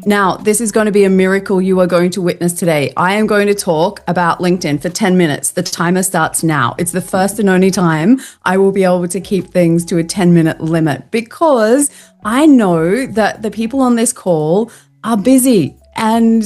Now, this is going to be a miracle you are going to witness today. I am going to talk about LinkedIn for 10 minutes. The timer starts now. It's the first and only time I will be able to keep things to a 10-minute limit because I know that the people on this call are busy. And,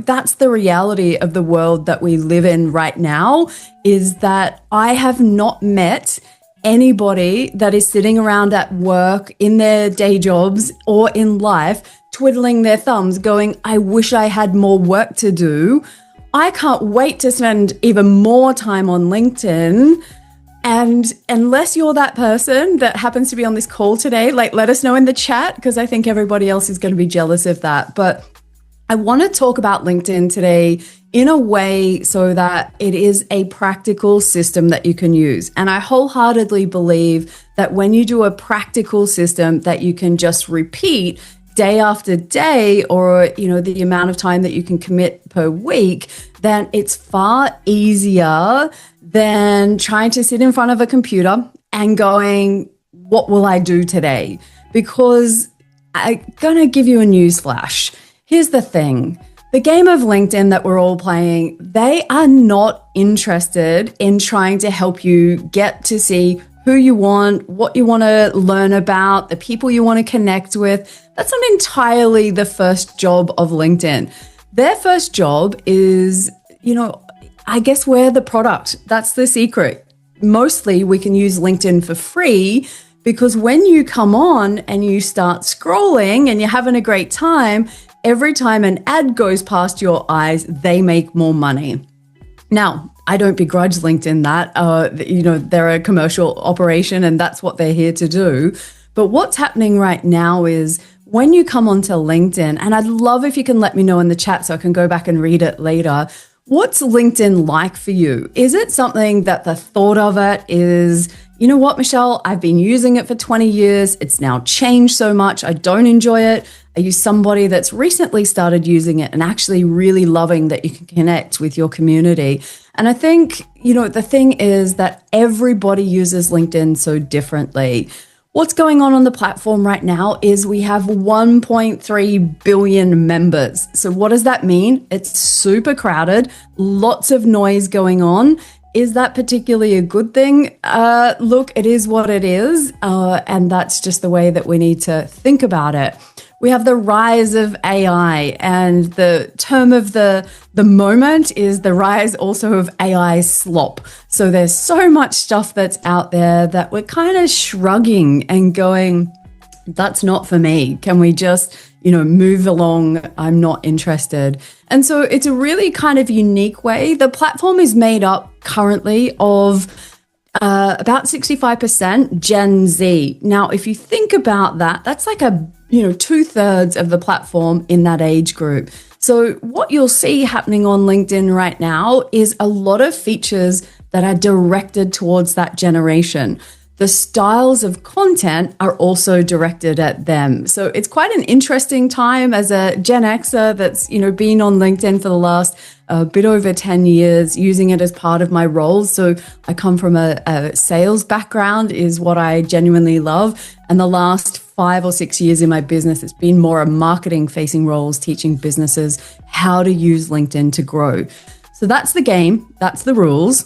that's the reality of the world that we live in right now, is that I have not met anybody that is sitting around at work in their day jobs or in life twiddling their thumbs going, I wish I had more work to do. I can't wait to spend even more time on LinkedIn. And unless you're that person that happens to be on this call today, let us know in the chat, because I think everybody else is going to be jealous of that. But I want to talk about LinkedIn today in a way so that it is a practical system that you can use. And I wholeheartedly believe that when you do a practical system that you can just repeat day after day, or, the amount of time that you can commit per week, then it's far easier than trying to sit in front of a computer and going, what will I do today? Because I'm going to give you a news flash. Here's the thing. The game of LinkedIn that we're all playing, they are not interested in trying to help you get to see who you want, what you want to learn about, the people you want to connect with. That's not entirely the first job of LinkedIn. Their first job is, I guess we're the product. That's the secret. Mostly we can use LinkedIn for free because when you come on and you start scrolling and you're having a great time, every time an ad goes past your eyes, they make more money. Now, I don't begrudge LinkedIn that. They're a commercial operation and that's what they're here to do. But what's happening right now is when you come onto LinkedIn, and I'd love if you can let me know in the chat so I can go back and read it later, what's LinkedIn like for you? Is it something that the thought of it is, you know what, Michelle, I've been using it for 20 years. It's now changed so much. I don't enjoy it. Are you somebody that's recently started using it and actually really loving that you can connect with your community? And I think, the thing is that everybody uses LinkedIn so differently. What's going on the platform right now is we have 1.3 billion members. So what does that mean? It's super crowded, lots of noise going on. Is that particularly a good thing? Look, it is what it is. And that's just the way that we need to think about it. We have the rise of AI, and the term of the moment is the rise also of AI slop. So there's so much stuff that's out there that we're kind of shrugging and going, that's not for me. Can we just, move along? I'm not interested. And so it's a really kind of unique way. The platform is made up currently of about 65% Gen Z. Now, if you think about that, that's like 2/3 of the platform in that age group. So what you'll see happening on LinkedIn right now is a lot of features that are directed towards that generation. The styles of content are also directed at them. So it's quite an interesting time as a Gen Xer that's, been on LinkedIn for the last bit over 10 years, using it as part of my roles. So I come from a sales background is what I genuinely love. And the last 5 or 6 years in my business, it's been more a marketing facing roles, teaching businesses how to use LinkedIn to grow. So that's the game. That's the rules.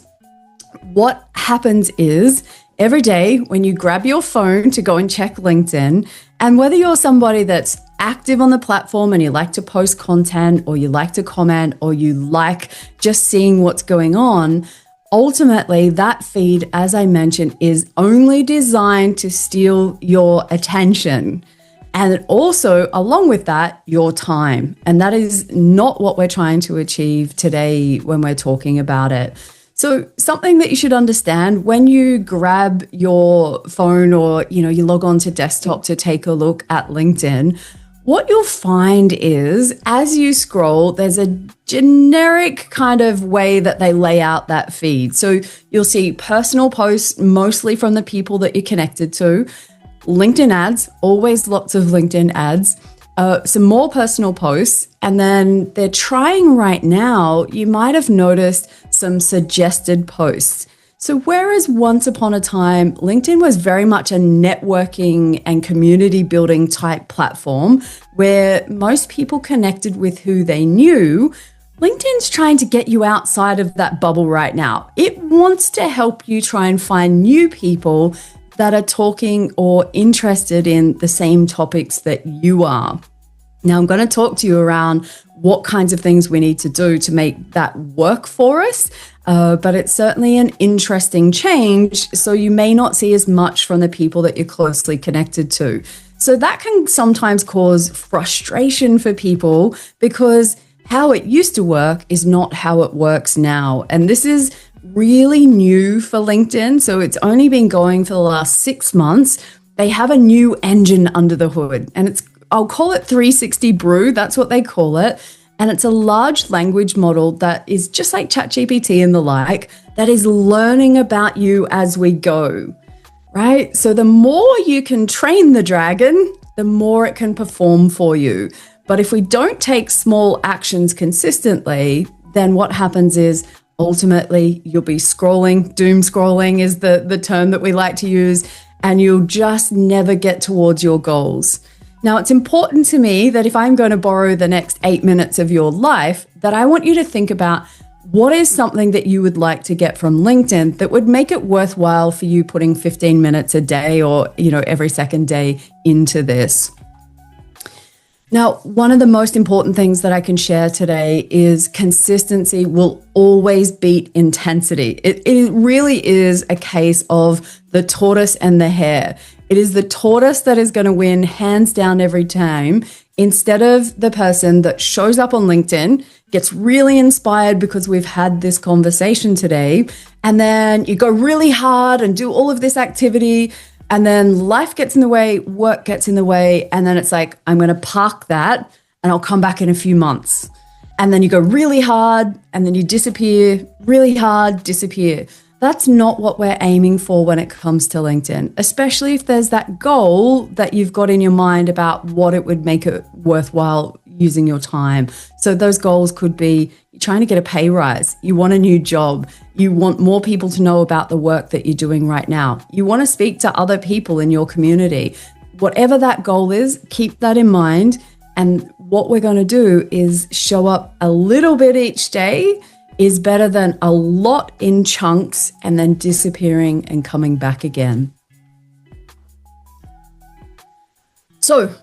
What happens is every day when you grab your phone to go and check LinkedIn, and whether you're somebody that's active on the platform and you like to post content or you like to comment or you like just seeing what's going on, ultimately that feed, as I mentioned, is only designed to steal your attention. And also, along with that, your time. And that is not what we're trying to achieve today when we're talking about it. So something that you should understand when you grab your phone or, you log on to desktop to take a look at LinkedIn, what you'll find is as you scroll, there's a generic kind of way that they lay out that feed. So you'll see personal posts, mostly from the people that you're connected to, LinkedIn ads, always lots of LinkedIn ads, some more personal posts, and then they're trying right now, you might have noticed some suggested posts. So whereas once upon a time, LinkedIn was very much a networking and community building type platform where most people connected with who they knew, LinkedIn's trying to get you outside of that bubble right now. It wants to help you try and find new people that are talking or interested in the same topics that you are. Now, I'm going to talk to you around what kinds of things we need to do to make that work for us. But it's certainly an interesting change. So you may not see as much from the people that you're closely connected to. So that can sometimes cause frustration for people because how it used to work is not how it works now. And this is really new for LinkedIn. So it's only been going for the last 6 months. They have a new engine under the hood, and I'll call it 360 Brew. That's what they call it. And it's a large language model that is just like ChatGPT and the like, that is learning about you as we go, right? So the more you can train the dragon, the more it can perform for you. But if we don't take small actions consistently, then what happens is ultimately you'll be scrolling. Doom scrolling is the term that we like to use, and you'll just never get towards your goals. Now, it's important to me that if I'm going to borrow the next 8 minutes of your life, that I want you to think about what is something that you would like to get from LinkedIn that would make it worthwhile for you putting 15 minutes a day or, every second day into this. Now, one of the most important things that I can share today is consistency will always beat intensity. It really is a case of the tortoise and the hare. It is the tortoise that is going to win hands down every time, instead of the person that shows up on LinkedIn, gets really inspired because we've had this conversation today, and then you go really hard and do all of this activity, and then life gets in the way, work gets in the way, and then it's like, I'm going to park that and I'll come back in a few months. And then you go really hard and then you disappear, really hard, disappear. That's not what we're aiming for when it comes to LinkedIn, especially if there's that goal that you've got in your mind about what it would make it worthwhile using your time. So those goals could be you're trying to get a pay rise, you want a new job, you want more people to know about the work that you're doing right now, you want to speak to other people in your community. Whatever that goal is, keep that in mind. And what we're going to do is show up a little bit each day is better than a lot in chunks and then disappearing and coming back again. So,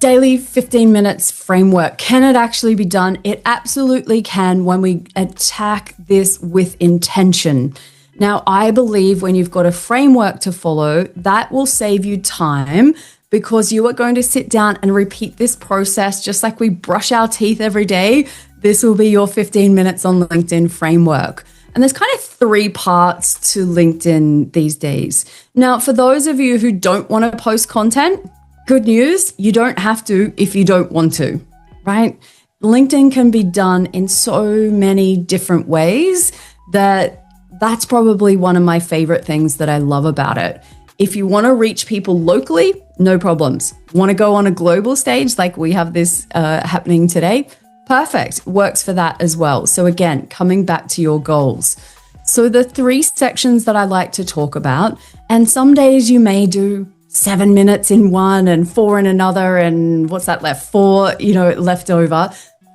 daily 15 minutes framework. Can it actually be done? It absolutely can when we attack this with intention. Now, I believe when you've got a framework to follow, that will save you time because you are going to sit down and repeat this process just like we brush our teeth every day. This will be your 15 minutes on LinkedIn framework. And there's kind of 3 parts to LinkedIn these days. Now, for those of you who don't want to post content, good news, you don't have to if you don't want to, right? LinkedIn can be done in so many different ways that's probably one of my favorite things that I love about it. If you want to reach people locally, no problems. Want to go on a global stage like we have this happening today? Perfect, works for that as well. So again, coming back to your goals. So the 3 sections that I like to talk about, and some days you may do 7 minutes in one and 4 in another, and what's that left? 4, left over.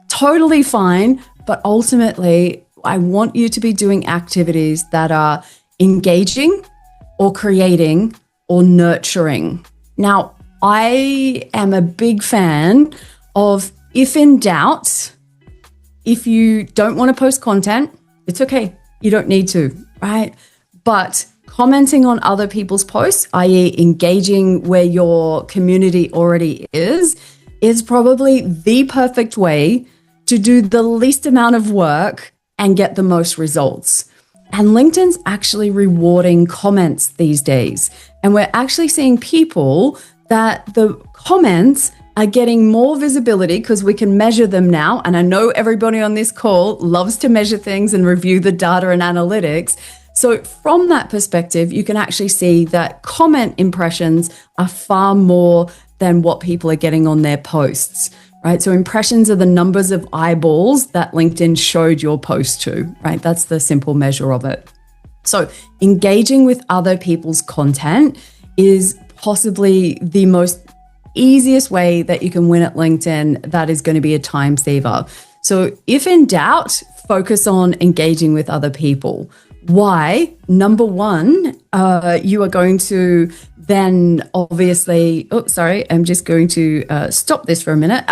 Totally fine, but ultimately, I want you to be doing activities that are engaging or creating or nurturing. Now, I am a big fan of if in doubt, if you don't want to post content, it's okay. You don't need to, right? But commenting on other people's posts, i.e. engaging where your community already is probably the perfect way to do the least amount of work and get the most results. And LinkedIn's actually rewarding comments these days. And we're actually seeing people that the comments are getting more visibility because we can measure them now. And I know everybody on this call loves to measure things and review the data and analytics. So from that perspective, you can actually see that comment impressions are far more than what people are getting on their posts, right? So impressions are the numbers of eyeballs that LinkedIn showed your post to, right? That's the simple measure of it. So engaging with other people's content is possibly the most easiest way that you can win at LinkedIn. That is going to be a time saver. So if in doubt, focus on engaging with other people. Why? Number one, you are going to then obviously, I'm just going to stop this for a minute.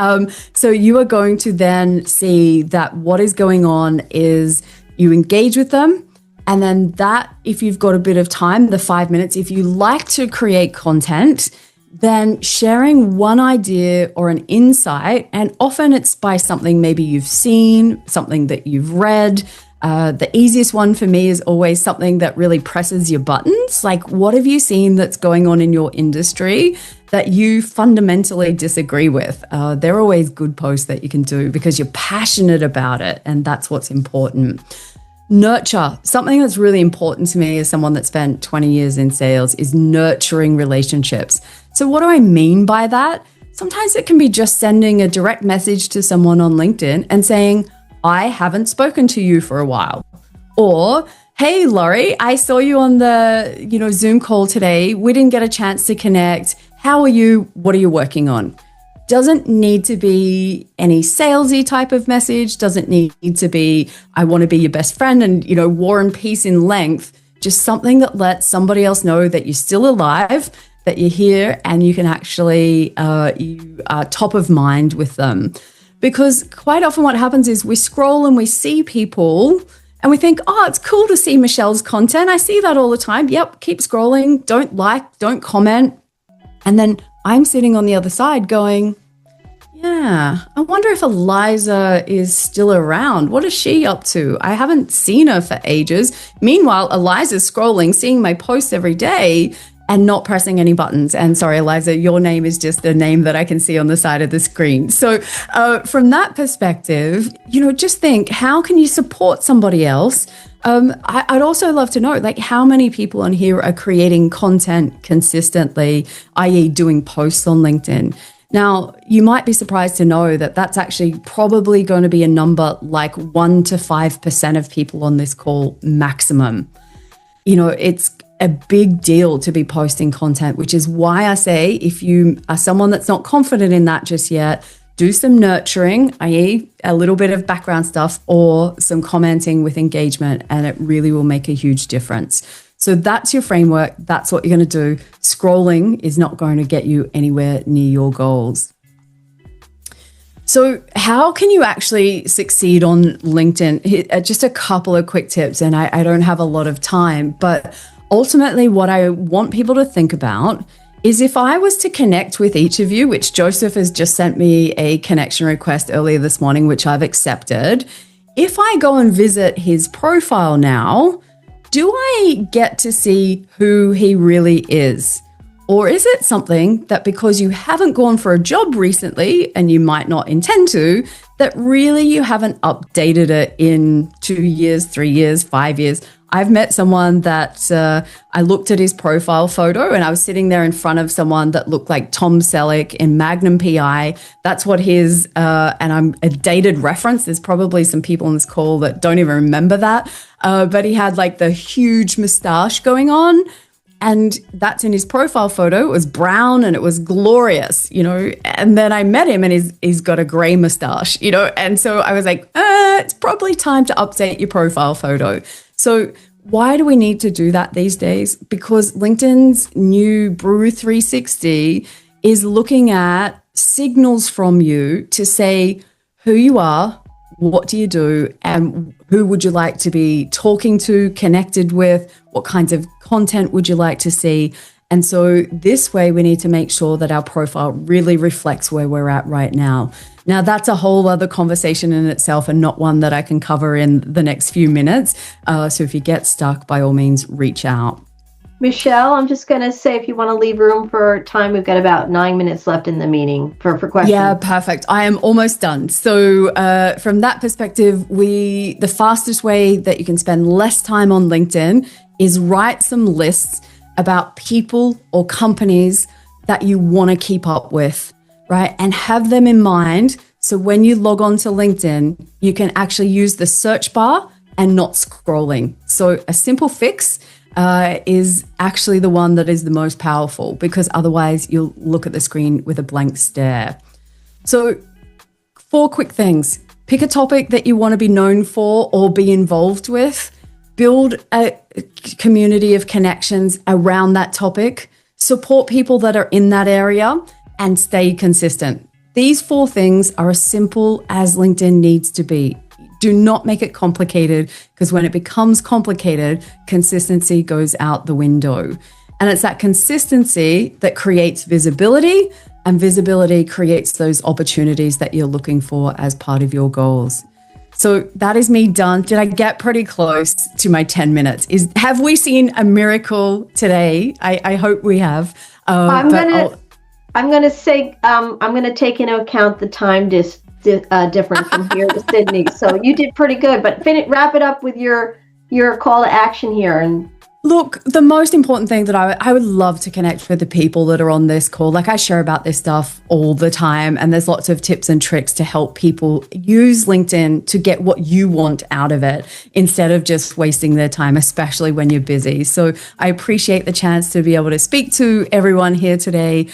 So you are going to then see that what is going on is you engage with them. And then that, if you've got a bit of time, the 5 minutes, if you like to create content, then sharing one idea or an insight, and often it's by something maybe you've seen, something that you've read. The easiest one for me is always something that really presses your buttons. Like, what have you seen that's going on in your industry that you fundamentally disagree with? They're always good posts that you can do because you're passionate about it, and that's what's important. Nurture. Something that's really important to me as someone that spent 20 years in sales is nurturing relationships. So what do I mean by that? Sometimes it can be just sending a direct message to someone on LinkedIn and saying, I haven't spoken to you for a while. Or, hey, Laurie, I saw you on the Zoom call today. We didn't get a chance to connect. How are you? What are you working on? Doesn't need to be any salesy type of message. Doesn't need to be, I want to be your best friend and, war and peace in length. Just something that lets somebody else know that you're still alive, that you're here, and you can actually, you are top of mind with them. Because quite often what happens is we scroll and we see people and we think, oh, it's cool to see Michelle's content. I see that all the time. Yep, keep scrolling. Don't like, don't comment. And then I'm sitting on the other side going, yeah, I wonder if Eliza is still around. What is she up to? I haven't seen her for ages. Meanwhile, Eliza's scrolling, seeing my posts every day and not pressing any buttons. And sorry, Eliza, your name is just a name that I can see on the side of the screen. So from that perspective, just think, how can you support somebody else? I'd also love to know, like, how many people on here are creating content consistently, i.e. doing posts on LinkedIn? Now, you might be surprised to know that that's actually probably going to be a number like 1 to 5% of people on this call maximum. It's a big deal to be posting content, which is why I say if you are someone that's not confident in that just yet, do some nurturing, i.e. a little bit of background stuff or some commenting with engagement, and it really will make a huge difference. So that's your framework. That's what you're going to do. Scrolling is not going to get you anywhere near your goals. So how can you actually succeed on LinkedIn? Just a couple of quick tips, and I don't have a lot of time, but ultimately what I want people to think about is if I was to connect with each of you, which Joseph has just sent me a connection request earlier this morning, which I've accepted. If I go and visit his profile now, do I get to see who he really is? Or is it something that because you haven't gone for a job recently, and you might not intend to, that really you haven't updated it in 2 years, 3 years, 5 years? I've met someone that I looked at his profile photo and I was sitting there in front of someone that looked like Tom Selleck in Magnum PI. That's what his, and I'm a dated reference. There's probably some people on this call that don't even remember that. But he had like the huge mustache going on. And that's in his profile photo. It was brown and it was glorious, and then I met him and he's got a gray mustache, and so I was like, it's probably time to update your profile photo. So why do we need to do that these days? Because LinkedIn's new Brew 360 is looking at signals from you to say who you are, what do you do, and who would you like to be talking to, connected with, what kinds of content would you like to see? And so this way we need to make sure that our profile really reflects where we're at right now. Now, that's a whole other conversation in itself and not one that I can cover in the next few minutes. So if you get stuck, by all means, reach out. Michelle, I'm just going to say, if you want to leave room for time, we've got about 9 minutes left in the meeting for questions. Yeah, perfect. I am almost done. So from that perspective, the fastest way that you can spend less time on LinkedIn is write some lists about people or companies that you want to keep up with, right? And have them in mind. So when you log on to LinkedIn, you can actually use the search bar and not scrolling. So a simple fix is actually the one that is the most powerful, because otherwise you'll look at the screen with a blank stare. So 4 quick things. Pick a topic that you want to be known for or be involved with. Build a community of connections around that topic. Support people that are in that area and stay consistent. These 4 things are as simple as LinkedIn needs to be. Do not make it complicated, because when it becomes complicated, consistency goes out the window. And it's that consistency that creates visibility, and visibility creates those opportunities that you're looking for as part of your goals. So that is me done. Did I get pretty close to my 10 minutes? Have we seen a miracle today? I hope we have. I'm gonna say I'm gonna take into account the time difference from here to Sydney. So you did pretty good, but wrap it up with your call to action here. And look, the most important thing that I would love to connect with the people that are on this call. Like, I share about this stuff all the time, and there's lots of tips and tricks to help people use LinkedIn to get what you want out of it instead of just wasting their time, especially when you're busy. So I appreciate the chance to be able to speak to everyone here today.